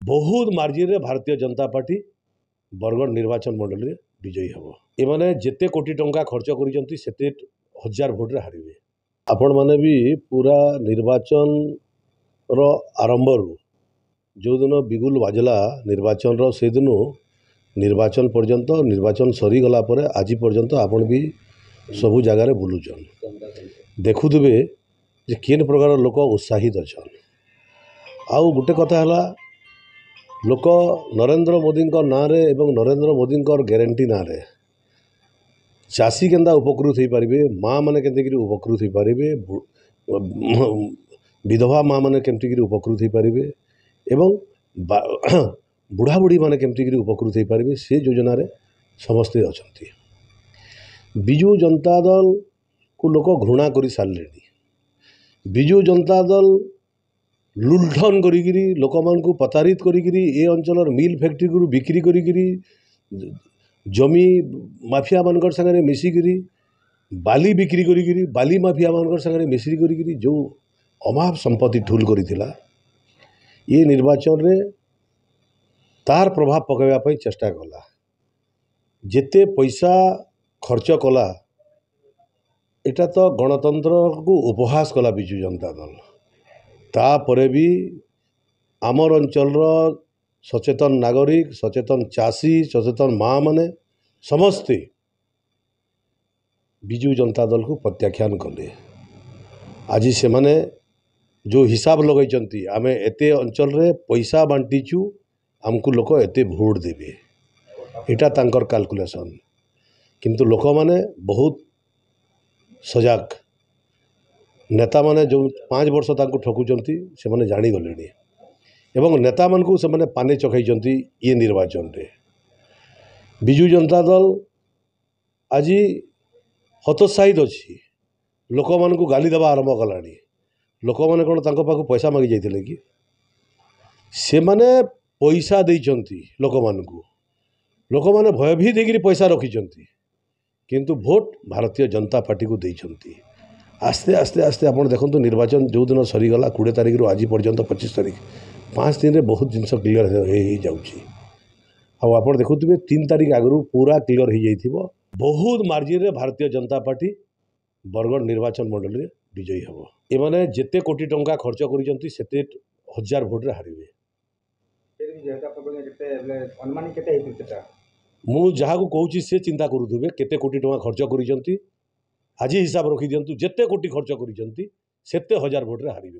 बहुत मार्जिन रे भारतीय जनता पार्टी बरगढ़ निर्वाचन मंडल रे विजयी हम। एमाने जेते कोटी टंका खर्च करिसंती सेते हजार भोट रे हारिबे। आपण माने भी पूरा निर्वाचन रो आरंभ रू जो दिन बिगुल बाजला निर्वाचन रो से दिन निर्वाचन पर्यंत निर्वाचन सरी गला परे आज पर्यंत आपण भी सबु जगार बुलुचन देखुवे जे केन प्रकार लोक उत्साहित अच्छा। आउ गोटे कथा है लोक नरेंद्र मोदी ना रे एवं नरेंद्र मोदी ग्यारंटी ना रे चाषी केन्दा उपकृत हो पारे, माँ मैंने केमती उपकृत हो पारे, विधवा माँ मैंने केमती उपकृत हो पारे एवं बुढ़ा बुढ़ी मैंने केमती उपकृत हो पारे से योजना रे समस्ते अच्छा। बिजु जनता दल को लोक घृणा कर सारे। बिजु जनता दल लुंठन करी लोक मान को प्रतारित करी ए अंचल मिल फैक्ट्री को बिक्री करी जमी माफिया मान सागर मिसिकी बाली बिक्री करी बाली माफिया मान सागर मिश्री करी जो अभाव संपत्ति ठुल करा ये निर्वाचन रे तार प्रभाव पकड़ापी चेष्टा कला। जेते पैसा खर्च कला एटा तो गणतंत्र को उपहास कला बिजु जनता दल। तापरे भी आमर अंचल सचेतन नागरिक सचेतन चाषी सचेतन माँ मैंने समस्ते बिजु जनता दल को प्रत्याख्यान कले। आज से माने जो हिसाब लगे आमे एते अंचल रे पैसा बांटीचु आमको लोक एते भोट देवे एटा तांकर कैलकुलेशन। किंतु लोक माने बहुत सजग नेता माने जो 5 वर्ष तांको ठकुचंती से माने जानी गलेनी एवं नेता मान को से माने पाने चखाइचंती ये निर्वाचन रे। बिजु जनता दल आज हतोत्साहित अच्छी लोक मान को गाली देवा आरंभ कलानी। लोक मैंने कौन तांको पाखु पैसा मागी जाइथिले कि से माने पैसा देइचंती लोक माने भयभीत होकर पैसा रखिचंती किंतु भोट भारतीय जनता पार्टी को देइचंती। आस्ते आस्ते आस्ते आप देखो निर्वाचन जो दिन सरीगला 20 तारिख रू आज पर्यंत 25 तारिख 5 दिन में बहुत जिनस क्लीयर हो जाऊँगी। आप देखुवे 3 तारिख आगु पूरा क्लीयर हो जाइथिबो। बहुत मार्जिन रे भारतीय जनता पार्टी बरगढ़ निर्वाचन मंडल रे विजयी हम। एमाने जेते कोटी टंका खर्च करिसंती सेते हजार भोट रे हारिबे। मु जहाँ को कहूँ से चिंता करुवे केते कोटी टंका खर्च करिसंती आज हिसाब रखी दिंतु जेते कोटी खर्च करिसंती सेते हजार भोट रे हारिबे।